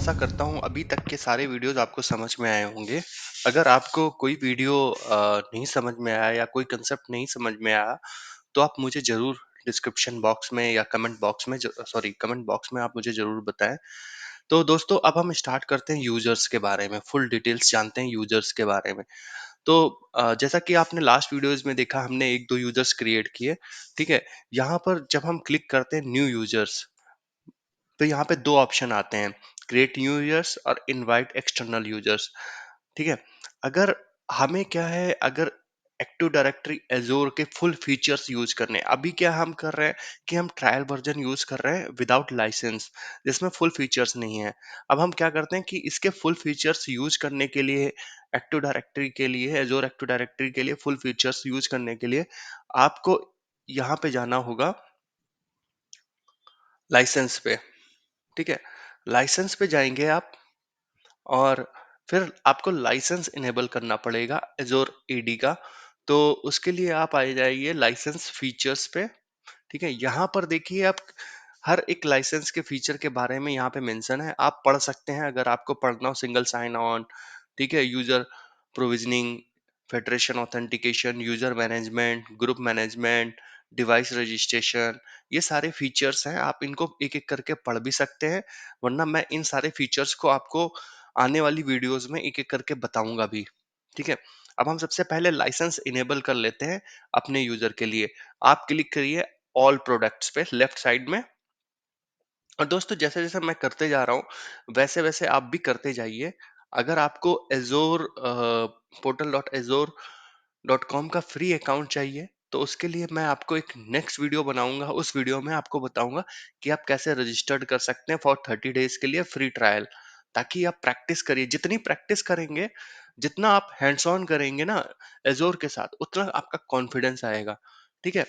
आशा करता हूँ अभी तक के सारे वीडियोस आपको समझ में आए होंगे। अगर आपको कोई वीडियो नहीं समझ में आया या कोई कंसेप्ट नहीं समझ में आया, तो आप मुझे ज़रूर डिस्क्रिप्शन बॉक्स में या कमेंट बॉक्स में आप मुझे ज़रूर बताएँ। तो दोस्तों अब हम स्टार्ट करते हैं यूज़र्स के बारे में, फुल डिटेल्स जानते हैं यूज़र्स के बारे में। तो जैसा कि आपने लास्ट वीडियोज़ में देखा हमने 1-2 यूज़र्स क्रिएट किए, ठीक है? यहाँ पर जब हम क्लिक करते हैं न्यू यूज़र्स तो यहाँ पे दो ऑप्शन आते हैं, क्रिएट न्यू यूजर्स और इनवाइट एक्सटर्नल यूजर्स। ठीक है, अगर हमें क्या है, अगर एक्टिव डायरेक्टरी एजोर के फुल फीचर्स यूज करने हैं, अभी क्या हम कर रहे हैं कि हम ट्रायल वर्जन यूज कर रहे हैं विदाउट लाइसेंस, जिसमें फुल फीचर्स नहीं है। अब हम क्या करते हैं कि इसके फुल फीचर्स यूज करने के लिए, एक्टिव डायरेक्टरी के लिए, एजोर एक्टिव डायरेक्टरी के लिए फुल फीचर्स यूज करने के लिए आपको यहाँ पे जाना होगा लाइसेंस पे। ठीक है, लाइसेंस पे जाएंगे आप और फिर आपको लाइसेंस इनेबल करना पड़ेगा एजोर एडी का। तो उसके लिए आप आ जाइए लाइसेंस फीचर्स पे। ठीक है, यहाँ पर देखिए आप हर एक लाइसेंस के फीचर के बारे में यहाँ पे मेंशन है, आप पढ़ सकते हैं अगर आपको पढ़ना हो। सिंगल साइन ऑन, ठीक है, user provisioning, federation authentication, user management, group management, device registration, ये सारे फीचर्स हैं। आप इनको एक एक करके पढ़ भी सकते हैं, वरना मैं इन सारे फीचर्स को आपको आने वाली वीडियोस में एक एक करके बताऊंगा भी। ठीक है, अब हम सबसे पहले लाइसेंस इनेबल कर लेते हैं अपने यूजर के लिए। आप क्लिक करिए ऑल प्रोडक्ट्स पे लेफ्ट साइड में। और दोस्तों जैसे जैसे मैं करते जा रहा हूँ वैसे वैसे आप भी करते जाइए। अगर आपको एजोर पोर्टल डॉट एजोर डॉट कॉम का फ्री अकाउंट चाहिए, तो उसके लिए मैं आपको एक नेक्स्ट वीडियो बनाऊंगा। उस वीडियो में आपको बताऊंगा कि आप कैसे रजिस्टर्ड कर सकते हैं फॉर 30 डेज के लिए फ्री ट्रायल, ताकि आप प्रैक्टिस करिए। जितनी प्रैक्टिस करेंगे, जितना आप हैंड्स ऑन करेंगे ना एजोर के साथ, उतना आपका कॉन्फिडेंस आएगा। ठीक है,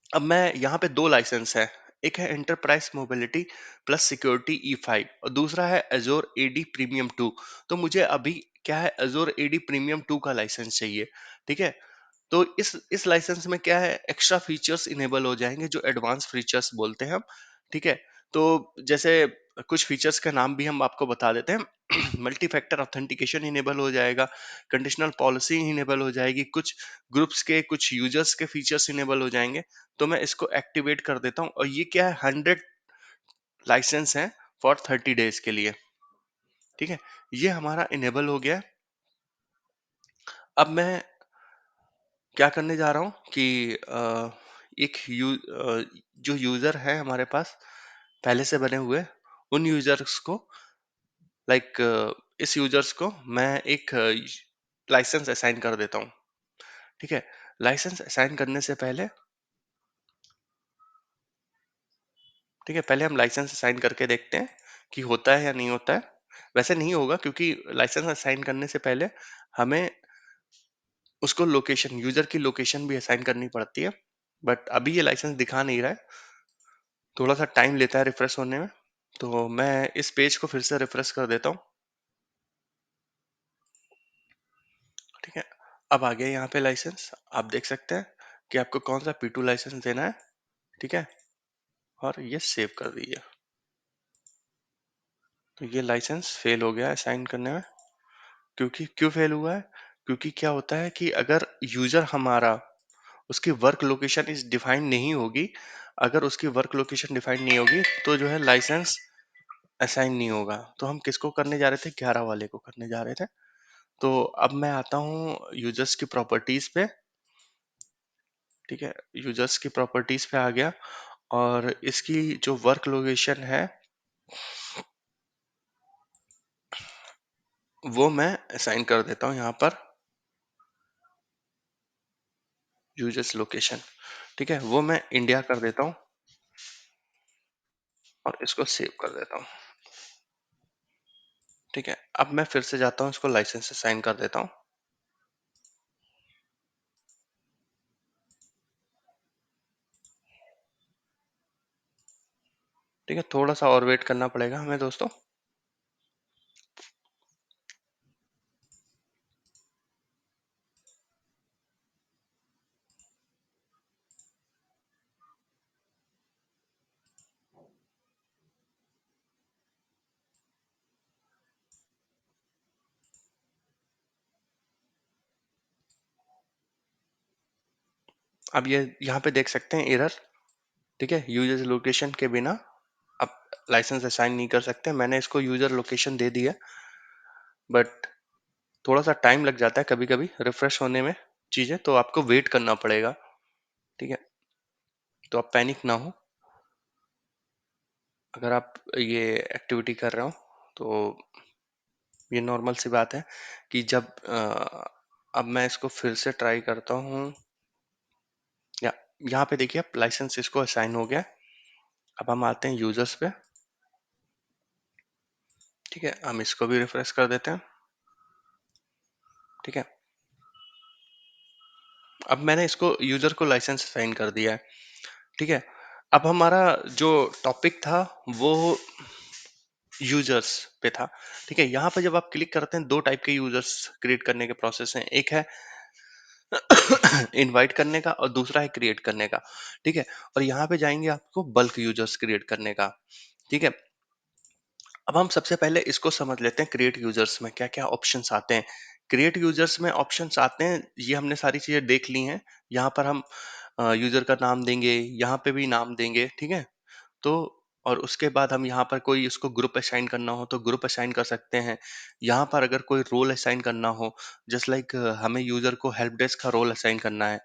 अब मैं यहाँ पे दो लाइसेंस है, एक है enterprise mobility plus security E5 और दूसरा है एजोर एडी प्रीमियम 2। तो मुझे अभी क्या है, एजोर एडी प्रीमियम 2 का लाइसेंस चाहिए। ठीक है, तो इस लाइसेंस में क्या है, एक्स्ट्रा फीचर्स इनेबल हो जाएंगे जो एडवांस फीचर्स बोलते हैं हम। ठीक है, तो जैसे कुछ फीचर्स का नाम भी हम आपको बता देते हैं। मल्टी फैक्टर ऑथेंटिकेशन इनेबल हो जाएगा, कंडीशनल पॉलिसी इनेबल हो जाएगी, कुछ ग्रुप्स के कुछ यूजर्स के फीचर्स इनेबल हो जाएंगे। तो मैं इसको एक्टिवेट कर देता हूँ और ये क्या है, 100 लाइसेंस है फॉर 30 डेज के लिए। ठीक है, ये हमारा इनेबल हो गया। अब मैं क्या करने जा रहा हूँ कि जो यूजर है हमारे पास पहले से बने हुए, उन यूजर्स को लाइक इस यूजर्स को मैं एक लाइसेंस असाइन कर देता हूँ। ठीक है, लाइसेंस असाइन करने से पहले, ठीक है, पहले हम लाइसेंस असाइन करके देखते हैं कि होता है या नहीं होता है। वैसे नहीं होगा, क्योंकि लाइसेंस असाइन करने से पहले हमें उसको लोकेशन, यूजर की लोकेशन भी असाइन करनी पड़ती है। बट अभी ये लाइसेंस दिखा नहीं रहा है, थोड़ा सा टाइम लेता है रिफ्रेश होने में। तो मैं इस पेज को फिर से रिफ्रेश कर देता हूँ। ठीक है, अब आ गया यहाँ पे लाइसेंस। आप देख सकते हैं कि आपको कौन सा P2 लाइसेंस देना है। ठीक है, और ये सेव कर दीजिए। तो ये लाइसेंस फेल हो गया है साइन करने में। क्योंकि क्यों फेल हुआ है, क्योंकि क्या होता है कि अगर यूजर हमारा, उसकी वर्क लोकेशन इस डिफाइन नहीं होगी, अगर उसकी वर्क लोकेशन डिफाइन नहीं होगी तो जो है लाइसेंस असाइन नहीं होगा। तो हम किसको करने जा रहे थे, 11 वाले को करने जा रहे थे। तो अब मैं आता हूँ यूजर्स की प्रॉपर्टीज पे। ठीक है, यूजर्स की प्रॉपर्टीज पे आ गया और इसकी जो वर्क लोकेशन है वो मैं असाइन कर देता हूँ यहाँ पर यूजर्स लोकेशन। ठीक है, वो मैं इंडिया कर देता हूँ और इसको सेव कर देता हूँ। ठीक है, अब मैं फिर से जाता हूँ, इसको लाइसेंस असाइन कर देता हूँ। ठीक है, थोड़ा सा और वेट करना पड़ेगा हमें दोस्तों। अब ये यहाँ पे देख सकते हैं एरर, ठीक है, यूजर लोकेशन के बिना आप लाइसेंस असाइन नहीं कर सकते। मैंने इसको यूजर लोकेशन दे दी है, बट थोड़ा सा टाइम लग जाता है कभी कभी रिफ्रेश होने में चीजें, तो आपको वेट करना पड़ेगा, ठीक है। तो आप पैनिक ना हो, अगर आप ये एक्टिविटी कर रहे हो तो ये नॉर्मल सी बात है कि जब अब मैं इसको फिर से ट्राई करता हूँ, या यहाँ पे देखिए अब लाइसेंस इसको असाइन हो गया। अब हम आते हैं यूजर्स पे, ठीक है, हम इसको भी रिफ्रेश कर देते हैं, ठीक है। अब मैंने इसको यूजर को लाइसेंस असाइन कर दिया है, ठीक है। अब हमारा जो टॉपिक था वो यूजर्स पे था, ठीक है। यहाँ पे जब आप क्लिक करते हैं, दो टाइप के यूजर्स क्रिएट करने के प्रोसेस हैं, एक है इनवाइट करने का और दूसरा है क्रिएट करने का, ठीक है। और यहाँ पे जाएंगे आपको बल्क यूजर्स क्रिएट करने का, ठीक है। अब हम सबसे पहले इसको समझ लेते हैं, क्रिएट यूजर्स में क्या क्या ऑप्शंस आते हैं। क्रिएट यूजर्स में ऑप्शंस आते हैं, ये हमने सारी चीजें देख ली हैं। यहाँ पर हम यूजर का नाम देंगे, यहाँ पे भी नाम देंगे, ठीक है। तो और उसके बाद हम यहाँ पर कोई इसको ग्रुप असाइन करना हो तो ग्रुप असाइन कर सकते हैं। यहाँ पर अगर कोई रोल असाइन करना हो, जस्ट लाइक हमें यूजर को हेल्प डेस्क का रोल असाइन करना है,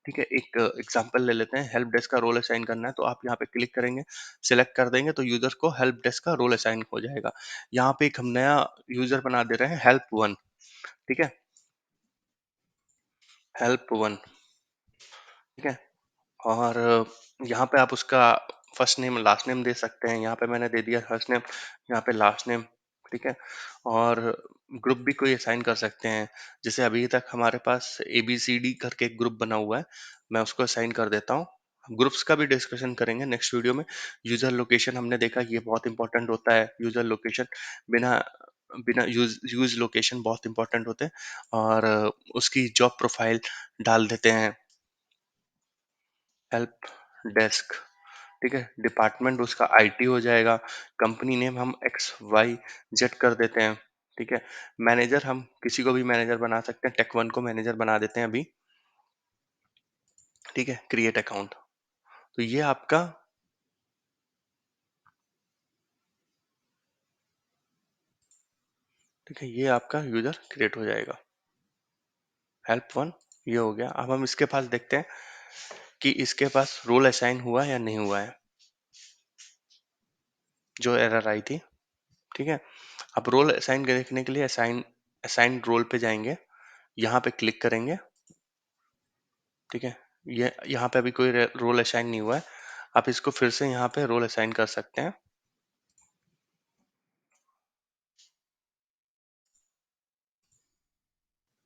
ठीक है। एक एग्जांपल ले लेते हैं, हेल्प डेस्क का रोल असाइन करना है तो आप यहाँ पे क्लिक करेंगे, सिलेक्ट कर देंगे तो यूजर को हेल्प डेस्क का रोल असाइन हो जाएगा। यहाँ पे एक हम नया यूजर बना दे रहे हैं, हेल्प वन, ठीक है, हेल्प वन, ठीक है। और यहाँ पे आप उसका फर्स्ट नेम लास्ट नेम दे सकते हैं। यहाँ पे मैंने दे दिया फर्स्ट नेम, यहाँ पे लास्ट नेम, ठीक है। और ग्रुप भी कोई असाइन कर सकते हैं, जैसे अभी तक हमारे पास ABCD करके एक ग्रुप बना हुआ है, मैं उसको असाइन कर देता हूँ। ग्रुप्स का भी डिस्कशन करेंगे नेक्स्ट वीडियो में। यूजर लोकेशन हमने देखा, ये बहुत इंपॉर्टेंट होता है, यूजर लोकेशन बिना बिना यूज लोकेशन बहुत इंपॉर्टेंट होते हैं। और उसकी जॉब प्रोफाइल डाल देते हैं, हेल्प डेस्क, ठीक है। डिपार्टमेंट उसका IT हो जाएगा, कंपनी नेम हम XYZ कर देते हैं, ठीक है। मैनेजर हम किसी को भी मैनेजर बना सकते हैं, टेक1 को मैनेजर बना देते हैं अभी, ठीक है। क्रिएट अकाउंट, तो ये आपका, ठीक है, ये आपका यूजर क्रिएट हो जाएगा, हेल्प वन, ये हो गया। अब हम इसके पास देखते हैं कि इसके पास रोल असाइन हुआ या नहीं हुआ है, जो एरर आई थी, ठीक है। अब रोल असाइन देखने के लिए असाइन रोल पे जाएंगे, यहाँ पे क्लिक करेंगे, ठीक है। ये यहाँ पे अभी कोई रोल असाइन नहीं हुआ है, आप इसको फिर से यहाँ पे रोल असाइन कर सकते हैं,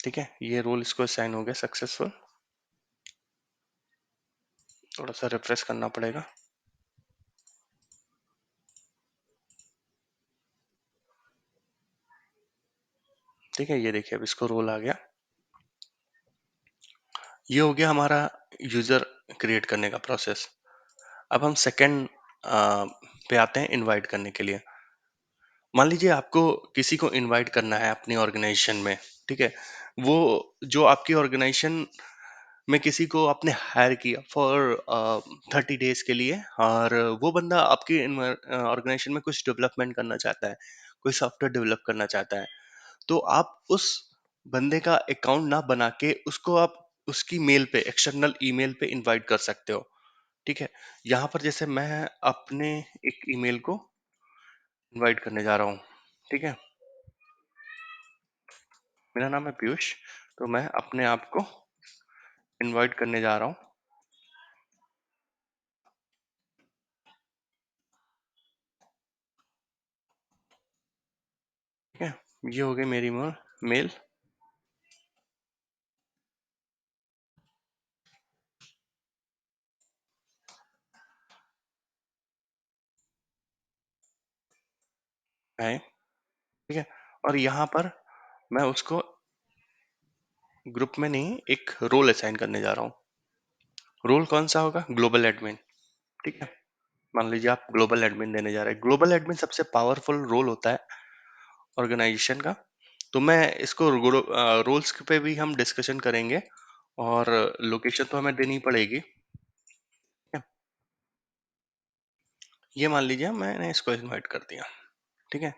ठीक है। ये रोल इसको असाइन हो गया सक्सेसफुल। थोड़ा सा रिफ्रेश करना पड़ेगा, ठीक है। ये देखिए अब इसको रोल आ गया। ये हो गया हमारा यूजर क्रिएट करने का प्रोसेस। अब हम सेकंड पे आते हैं, इनवाइट करने के लिए। मान लीजिए आपको किसी को इनवाइट करना है अपनी ऑर्गेनाइजेशन में, ठीक है। वो जो आपकी ऑर्गेनाइजेशन में किसी को आपने हायर किया फॉर 30 डेज के लिए, और वो बंदा आपकी ऑर्गेनाइजेशन में कुछ डेवलपमेंट करना चाहता है, कोई सॉफ्टवेयर डेवलप करना चाहता है, तो आप उस बंदे का अकाउंट ना बना के उसको आप उसकी मेल पे, एक्सटर्नल ईमेल पे इनवाइट कर सकते हो, ठीक है। यहाँ पर जैसे मैं अपने एक ईमेल को इनवाइट करने जा रहा हूँ, ठीक है। मेरा नाम है पीयूष, तो मैं अपने आप को इनवाइट करने जा रहा हूँ, ठीक है। ये हो गई मेरी मेल, है, ठीक है। और यहाँ पर मैं उसको ग्रुप में नहीं, एक रोल असाइन करने जा रहा हूँ। रोल कौन सा होगा? ग्लोबल एडमिन, ठीक है। मान लीजिए आप ग्लोबल एडमिन देने जा रहे हैं। ग्लोबल एडमिन सबसे पावरफुल रोल होता है ऑर्गेनाइजेशन का। तो मैं इसको रोल्स पे भी हम डिस्कशन करेंगे, और लोकेशन तो हमें देनी ही पड़ेगी। ठीक है? ये मान लीजिए मैंने इसको इनवाइट कर दिया। ठीक है?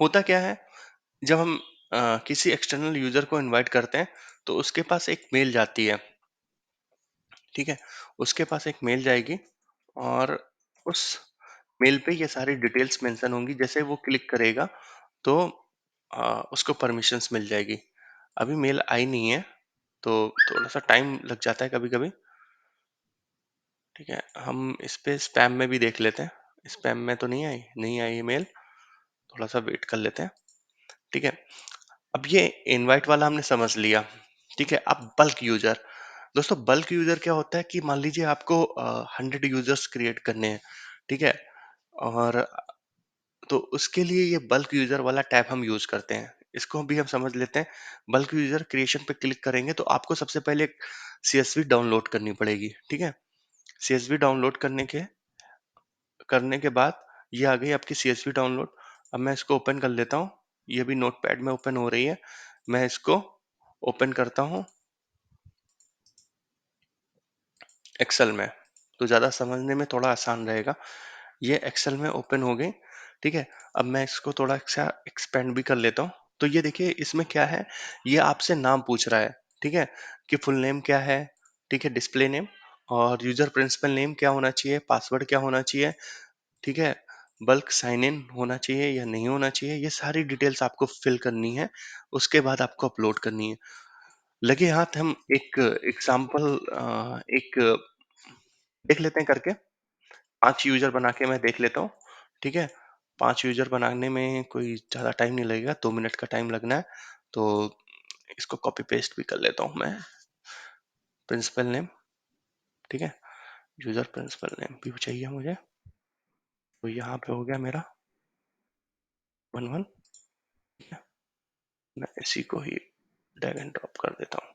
होता क्या है, जब हम किसी एक्सटर्नल यूजर को इनवाइट करते हैं तो उसके पास एक मेल जाती है। ठीक है? उसके पास एक मेल जाएगी और उस मेल पे ये सारी डिटेल्स मेंशन होंगी। जैसे वो क्लिक करेगा तो उसको परमिशंस मिल जाएगी। अभी मेल आई नहीं है तो थोड़ा सा टाइम लग जाता है कभी कभी। ठीक है, हम इस पे स्पैम में भी देख लेते हैं। स्पैम में तो नहीं आई मेल। थोड़ा सा वेट कर लेते हैं। ठीक है, अब ये इनवाइट वाला हमने समझ लिया। ठीक है, अब बल्क यूजर। दोस्तों बल्क यूजर क्या होता है कि मान लीजिए आपको 100 यूजर्स क्रिएट करने हैं। ठीक है, और तो उसके लिए ये बल्क यूजर वाला टैब हम यूज करते हैं। इसको भी हम समझ लेते हैं। बल्क यूजर क्रिएशन पे क्लिक करेंगे तो आपको सबसे पहले सीएसवी डाउनलोड करनी पड़ेगी। ठीक है, सीएसवी डाउनलोड करने के बाद ये आ गई आपकी सीएसवी डाउनलोड। अब मैं इसको ओपन कर लेता हूँ। ये भी नोटपैड में ओपन हो रही है। मैं इसको ओपन करता हूँ एक्सेल में, तो ज़्यादा समझने में थोड़ा आसान रहेगा। ये एक्सेल में ओपन हो गई। ठीक है, अब मैं इसको थोड़ा सा एक्सपेंड भी कर लेता हूँ। तो ये देखिए इसमें क्या है, ये आपसे नाम पूछ रहा है। ठीक है, कि फुल नेम क्या है। ठीक है, डिस्प्ले नेम और यूजर प्रिंसिपल नेम क्या होना चाहिए, पासवर्ड क्या होना चाहिए। ठीक है, बल्क साइन इन होना चाहिए या नहीं होना चाहिए, ये सारी डिटेल्स आपको फिल करनी है। उसके बाद आपको अपलोड करनी है। लगे हाथ हम एक एग्जाम्पल एक देख लेते हैं करके। 5 यूजर बना के मैं देख लेता हूँ। ठीक है, 5 यूजर बनाने में कोई ज़्यादा टाइम नहीं लगेगा, 2 मिनट का टाइम लगना है। तो इसको कॉपी पेस्ट भी कर लेता हूँ मैं। Principal name. ठीक है, यूजर प्रिंसिपल नेम भी चाहिए मुझे। तो यहाँ पे हो गया मेरा 11। ठीक है, मैं इसी को ही ड्रैग एंड ड्रॉप कर देता हूँ।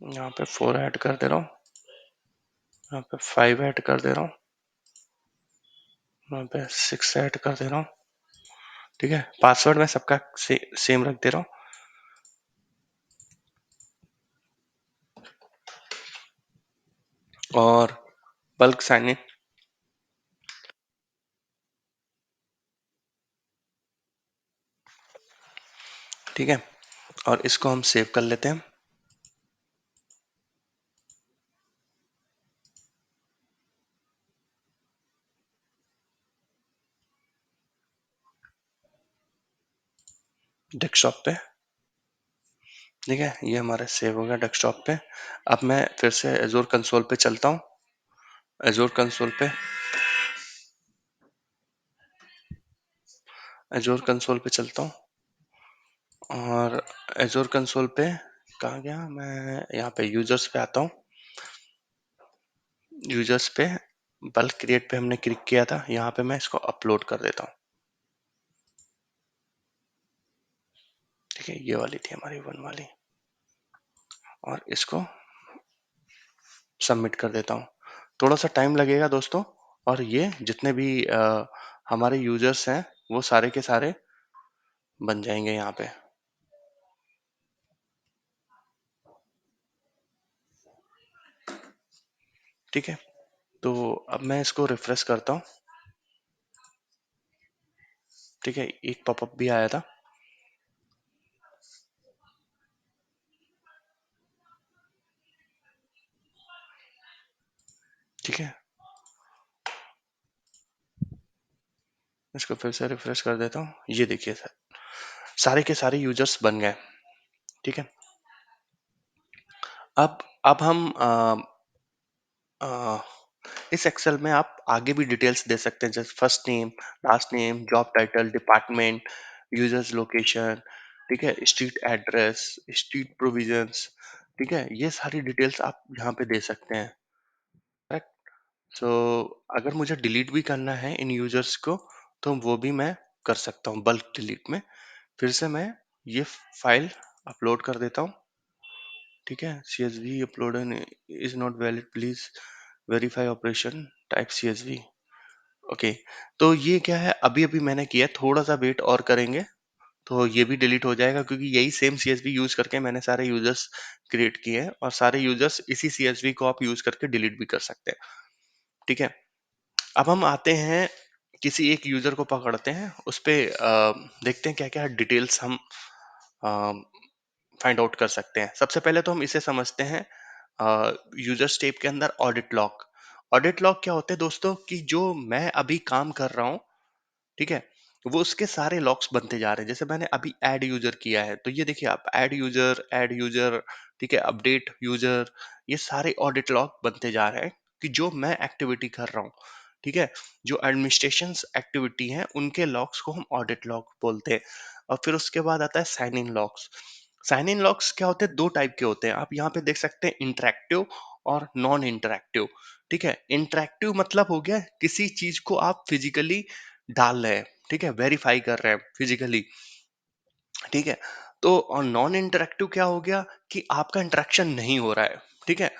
यहाँ पे 4 ऐड कर दे रहा हूँ। यहाँ पे 5 ऐड कर दे रहा हूँ। यहाँ पे 6 ऐड कर दे रहा हूँ। ठीक है, पासवर्ड मैं सबका सेम रख दे रहा हूँ। और बल्क साइन इन। ठीक है, और इसको हम सेव कर लेते हैं। डेस्कटॉप पे। ठीक है, ये हमारा सेव हो गया डेस्कटॉप पे। अब मैं फिर से एजोर कंसोल पे चलता हूँ। एजोर कंसोल पे एजोर कंसोल पे चलता हूँ और एजोर कंसोल पे कहाँ गया, मैं यहाँ पे यूजर्स पे आता हूँ। यूजर्स पे बल्क क्रिएट पे हमने क्लिक किया था, यहाँ पे मैं इसको अपलोड कर देता हूँ। ठीक है, ये वाली थी हमारी 1 वाली। और इसको सबमिट कर देता हूँ। थोड़ा सा टाइम लगेगा दोस्तों। और ये जितने भी हमारे यूजर्स हैं वो सारे के सारे बन जाएंगे यहाँ पे। ठीक है, तो अब मैं इसको रिफ्रेश करता हूँ। ठीक है, एक पॉपअप भी आया था। ठीक है, इसको फिर से रिफ्रेश कर देता हूँ। ये देखिए सर, सारे के सारे यूजर्स बन गए। ठीक है, अब हम अ, इस एक्सेल में आप आगे भी डिटेल्स दे सकते हैं, जैसे first name, last name, job title, department, users location. ठीक है, स्ट्रीट एड्रेस, स्ट्रीट प्रोविजंस। ठीक है, ये सारी डिटेल्स आप यहाँ पे दे सकते हैं। करेक्ट। सो अगर मुझे डिलीट भी करना है इन यूजर्स को, तो वो भी मैं कर सकता हूँ बल्क डिलीट में। फिर से मैं ये फाइल अपलोड कर देता हूँ। ठीक है, CSV upload is not valid, please verify operation type CSV। Okay, तो ये क्या है, अभी अभी मैंने किया, थोड़ा सा वेट और करेंगे तो ये भी डिलीट हो जाएगा, क्योंकि यही सेम CSV यूज करके मैंने सारे यूजर्स क्रिएट किए हैं, और सारे यूजर्स इसी CSV को आप यूज करके डिलीट भी कर सकते हैं। ठीक है, अब हम आते हैं किसी एक यूजर को पकड़ते हैं, उस पे देखते हैं क्या क्या डिटेल्स हम फाइंड आउट कर सकते हैं। सबसे पहले तो हम इसे समझते हैं यूजर स्टेप के अंदर ऑडिट लॉग। ऑडिट लॉग क्या होते हैं दोस्तों, कि जो मैं अभी काम कर रहा हूँ, ठीक है, वो उसके सारे लॉक्स बनते जा रहे हैं। जैसे मैंने अभी ऐड यूजर किया है, तो ये देखिए आप, ऐड यूजर, ठीक है, अपडेट यूजर, ये सारे ऑडिट लॉग बनते जा रहे हैं कि जो मैं एक्टिविटी कर रहा हूँ। ठीक है, जो एडमिनिस्ट्रेशन एक्टिविटी है उनके लॉग्स को हम ऑडिट लॉग बोलते हैं। और फिर उसके बाद आता है sign in logs. Sign in logs क्या होते हैं, दो टाइप के होते हैं, आप यहाँ पे देख सकते हैं, इंटरेक्टिव और नॉन इंटरेक्टिव। ठीक है, इंटरेक्टिव मतलब हो गया किसी चीज को आप फिजिकली डाल रहे हैं, ठीक है, वेरीफाई कर रहे हैं फिजिकली। ठीक है, तो और नॉन इंटरेक्टिव क्या हो गया, कि आपका इंटरेक्शन नहीं हो रहा है। ठीक है,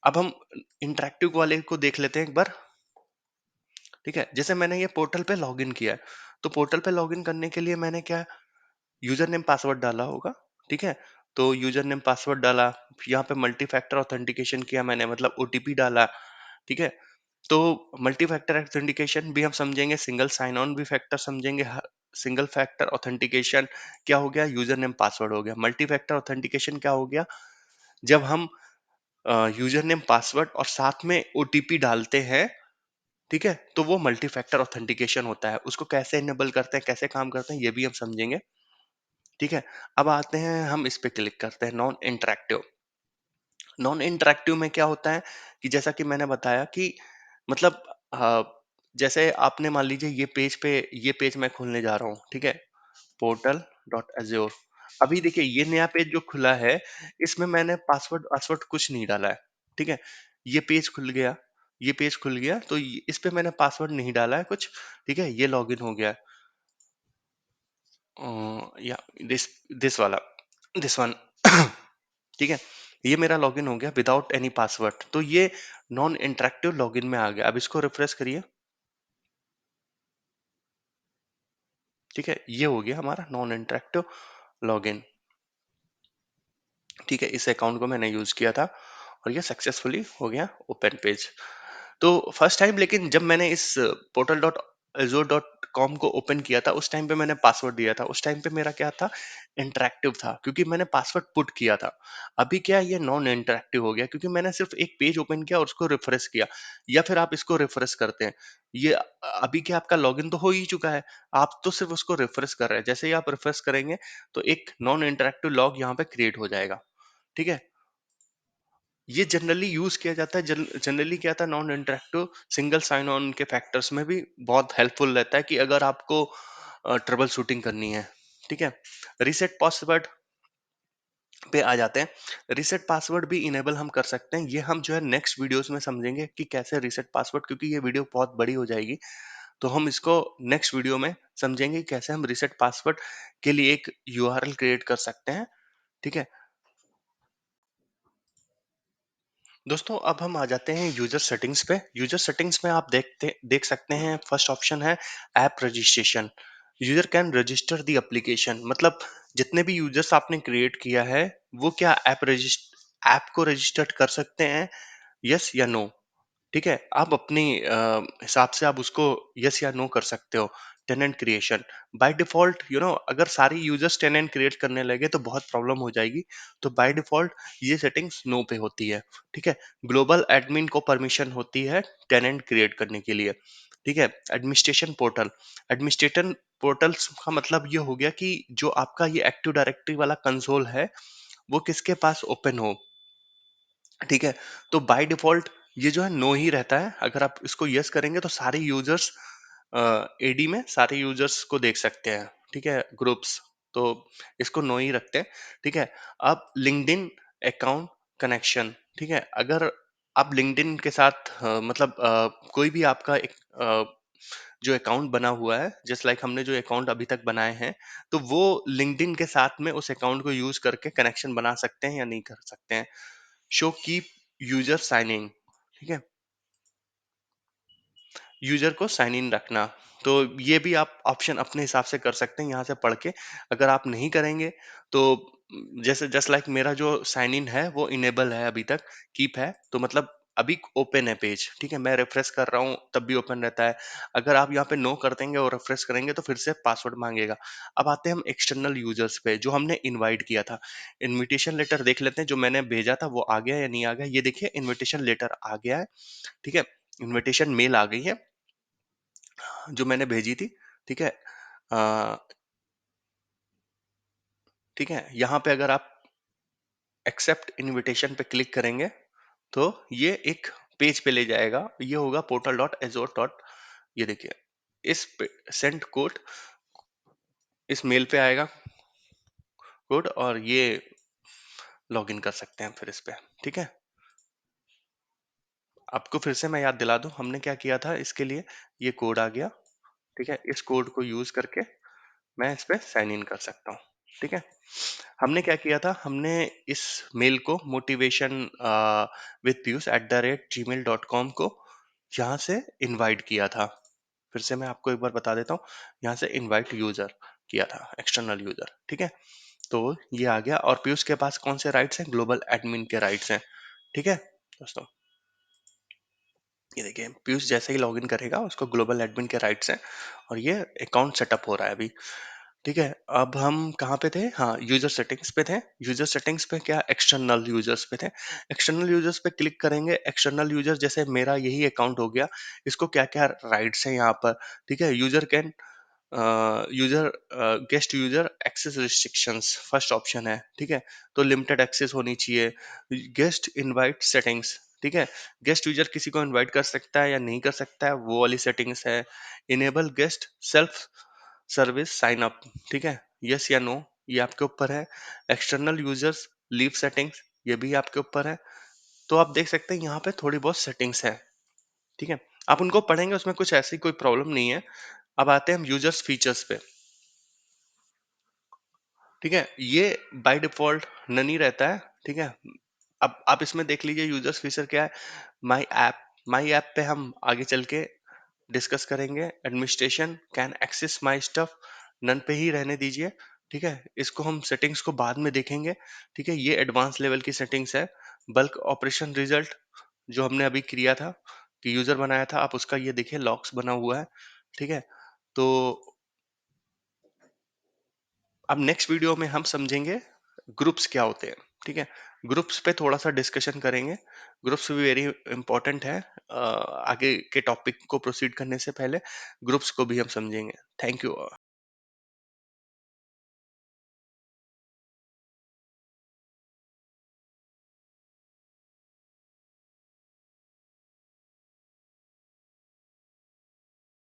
अब हम इंटरेक्टिव वाले को देख लेते हैं एक बार। ठीक है, जैसे मैंने ये पोर्टल पे लॉगिन किया है, तो पोर्टल पे लॉगिन करने के लिए मैंने क्या, यूजर नेम पासवर्ड डाला होगा। ठीक है, तो यूजर नेम पासवर्ड डाला, यहाँ पे मल्टी फैक्टर ऑथेंटिकेशन किया मैंने, मतलब OTP डाला। ठीक है, तो मल्टी फैक्टर ऑथेंटिकेशन भी हम समझेंगे, सिंगल साइन ऑन भी फैक्टर समझेंगे। सिंगल फैक्टर ऑथेंटिकेशन क्या हो गया, यूजर नेम पासवर्ड हो गया। मल्टी फैक्टर ऑथेंटिकेशन क्या हो गया, जब हम यूजर नेम पासवर्ड और साथ में OTP डालते हैं, ठीक है, तो वो मल्टी फैक्टर ऑथेंटिकेशन होता है। उसको कैसे इनेबल करते हैं, कैसे काम करते हैं, ये भी हम समझेंगे। ठीक है, अब आते हैं, हम इस पे क्लिक करते हैं, नॉन इंटरेक्टिव। नॉन इंटरेक्टिव में क्या होता है, कि जैसा कि मैंने बताया कि मतलब अ, जैसे आपने मान लीजिए ये पेज मैं खोलने जा रहा हूँ, ठीक है, पोर्टल डॉट एज्योर। अभी देखिए ये नया पेज जो खुला है, इसमें मैंने पासवर्ड वासवर्ड कुछ नहीं डाला है। ठीक है, ये पेज खुल गया, ये पेज खुल गया, तो इस पे मैंने पासवर्ड नहीं डाला है कुछ। ठीक है, ये लॉगिन हो गया। या दिस दिस वाला, दिस वन। ठीक है, ये मेरा लॉगिन हो गया विदाउट एनी पासवर्ड, तो ये नॉन इंटरेक्टिव लॉगिन में आ गया। अब इसको रिफ्रेश करिए। ठीक है, ये हो गया हमारा नॉन इंटरेक्टिव लॉगिन। ठीक है, इस अकाउंट को मैंने यूज किया था, और ये सक्सेसफुली हो गया ओपन पेज। तो फर्स्ट टाइम, लेकिन जब मैंने इस पोर्टल डॉट एजोर डॉट कॉम को ओपन किया था, उस टाइम पे मैंने पासवर्ड दिया था, उस टाइम पे मेरा क्या था, इंटरेक्टिव था, क्योंकि मैंने पासवर्ड पुट किया था। अभी क्या है, ये नॉन इंटरेक्टिव हो गया, क्योंकि मैंने सिर्फ एक पेज ओपन किया और उसको रिफ्रेश किया। या फिर आप इसको रिफ्रेश करते हैं, ये अभी क्या, आपका लॉगिन तो हो ही चुका है, आप तो सिर्फ उसको रिफ्रेश कर रहे हैं। जैसे ही आप रिफ्रेश करेंगे, तो एक नॉन इंटरेक्टिव लॉग यहाँ पे क्रिएट हो जाएगा। ठीक है, ये जनरली यूज किया जाता है, जनरली क्या था, non interactive single sign on के फैक्टर्स में भी बहुत हेल्पफुल रहता है, कि अगर आपको ट्रबल शूटिंग करनी है। ठीक है, रीसेट पासवर्ड पे आ जाते हैं। रीसेट पासवर्ड भी इनेबल हम कर सकते हैं, ये हम जो है नेक्स्ट वीडियोस में समझेंगे कि कैसे रीसेट पासवर्ड, क्योंकि ये वीडियो बहुत बड़ी हो जाएगी, तो हम इसको नेक्स्ट वीडियो में समझेंगे कि कैसे हम रीसेट पासवर्ड के लिए एक यूआरएल क्रिएट कर सकते हैं। ठीक है दोस्तों, अब हम आ जाते हैं यूजर सेटिंग्स पे। यूजर सेटिंग्स में आप देख सकते हैं, फर्स्ट ऑप्शन है app registration. User can register the application, मतलब जितने भी यूजर्स आपने क्रिएट किया है, वो क्या ऐप को रजिस्टर कर सकते हैं, यस या नो। ठीक है, आप अपनी हिसाब से आप उसको यस या नो कर सकते हो। टेनेंट क्रिएशन, बाय डिफॉल्ट अगर सारी यूजर्स टेनेंट क्रिएट करने लगे तो बहुत प्रॉब्लम हो जाएगी, तो बाय डिफॉल्ट ये सेटिंग्स नो पे होती है। ठीक है, ग्लोबल एडमिन को परमिशन होती है टेनेंट क्रिएट करने के लिए। ठीक है, एडमिनिस्ट्रेशन पोर्टल, एडमिनिस्ट्रेटर पोर्टल्स का मतलब ये हो गया कि जो आपका ये एक्टिव डायरेक्टरी वाला कंसोल है, वो किसके पास ओपन हो। ठीक है, तो बाय डिफॉल्ट ये जो है नो ही रहता है। अगर आप इसको यस करेंगे, तो सारे यूजर्स एडी में सारे यूजर्स को देख सकते हैं। ठीक है, ग्रुप्स, तो इसको नो ही रखते हैं। ठीक है, अब लिंक्डइन अकाउंट कनेक्शन, ठीक है, अगर आप लिंक्डइन के साथ मतलब कोई भी आपका एक जो अकाउंट बना हुआ है, जस्ट लाइक हमने जो अकाउंट अभी तक बनाए हैं, तो वो लिंक्डइन के साथ में उस अकाउंट को यूज करके कनेक्शन बना सकते हैं या नहीं कर सकते हैं। Show keep user sign in, ठीक है, यूजर को साइन इन रखना। तो ये भी आप ऑप्शन अपने हिसाब से कर सकते हैं यहाँ से पढ़ के। अगर आप नहीं करेंगे तो जैसे जस्ट लाइक मेरा जो साइन इन है वो इनेबल है अभी तक, कीप है, तो मतलब अभी ओपन है पेज, ठीक है, मैं रिफ्रेश कर रहा हूँ तब भी ओपन रहता है। अगर आप यहाँ पे नो कर देंगे और रिफ्रेश करेंगे तो फिर से पासवर्ड मांगेगा। अब आते हैं हम एक्सटर्नल यूजर्स पे जो हमने इनवाइट किया था। इनविटेशन लेटर देख लेते हैं, जो मैंने भेजा था वो आ गया या नहीं आ गया। ये देखिए इनविटेशन लेटर आ गया है, ठीक है, इनविटेशन मेल आ गई है जो मैंने भेजी थी, ठीक है। अ, ठीक है, यहाँ पे अगर आप एक्सेप्ट इनविटेशन पे क्लिक करेंगे तो ये एक पेज पे ले जाएगा। ये होगा पोर्टल डॉट एजोर डॉट, ये देखिए इस पे सेंड कोड, इस मेल पे आएगा कोड, और ये लॉग इन कर सकते हैं फिर इस पे, ठीक है। आपको फिर से मैं याद दिला दूं हमने क्या किया था इसके लिए। ये कोड आ गया, ठीक है, इस कोड को यूज करके मैं इस पे साइन इन कर सकता हूँ, ठीक है। हमने क्या किया था, हमने इस मेल को मोटिवेशन विद पीयूष @gmail.com को यहाँ से इनवाइट किया था। फिर से मैं आपको एक बार बता देता हूँ, यहाँ से इनवाइट यूजर किया था, एक्सटर्नल यूजर, ठीक है। तो ये आ गया, और पीयूष के पास कौन से राइट्स हैं, ग्लोबल एडमिन के राइट्स हैं, ठीक है दोस्तों। ये देखिए पीयूष जैसे ही लॉगिन करेगा उसको ग्लोबल एडमिन के राइट्स हैं, और ये अकाउंट सेटअप हो रहा है अभी, ठीक है। अब हम कहाँ पे थे, हाँ यूजर सेटिंग्स पे थे। यूजर सेटिंग्स पे क्या, एक्सटर्नल यूजर्स पे थे। एक्सटर्नल यूजर्स पे क्लिक करेंगे। एक्सटर्नल यूजर जैसे मेरा यही अकाउंट हो गया, इसको क्या क्या राइट्स हैं यहाँ पर, ठीक है। User can user guest user access restrictions first option है, ठीक है, तो लिमिटेड एक्सेस होनी चाहिए। गेस्ट इनवाइट सेटिंग्स, ठीक है, गेस्ट यूजर किसी को इनवाइट कर सकता है या नहीं कर सकता है, वो वाली सेटिंग्स है। Enable guest self service sign up, ठीक है, यस या नो, ये आपके ऊपर है। एक्सटर्नल यूजर्स लीव सेटिंग्स, ये भी आपके ऊपर है। तो आप देख सकते हैं यहाँ पे थोड़ी बहुत सेटिंग्स है, ठीक है, आप उनको पढ़ेंगे, उसमें कुछ ऐसी कोई प्रॉब्लम नहीं है। अब आते हैं हम यूजर्स फीचर्स पे, ठीक है, ये बाय डिफॉल्ट नन ही रहता है, ठीक है। अब आप इसमें देख लीजिए यूजर्स फीचर क्या है। माई ऐप, माई ऐप पे हम आगे चल के डिस्कस करेंगे। Administration can access my stuff, none पे ही रहने दीजिए, ठीक है, इसको हम सेटिंग्स को बाद में देखेंगे, ठीक है। ये एडवांस लेवल की सेटिंग्स है। बल्क ऑपरेशन रिजल्ट जो हमने अभी किया था, कि यूजर बनाया था, आप उसका ये देखिए लॉक्स बना हुआ है, ठीक है। तो अब नेक्स्ट वीडियो में हम समझेंगे ग्रुप्स क्या होते हैं, ठीक है। ग्रुप्स पे थोड़ा सा डिस्कशन करेंगे। ग्रुप्स भी वेरी इंपॉर्टेंट है, आगे के टॉपिक को प्रोसीड करने से पहले ग्रुप्स को भी हम समझेंगे। Thank you.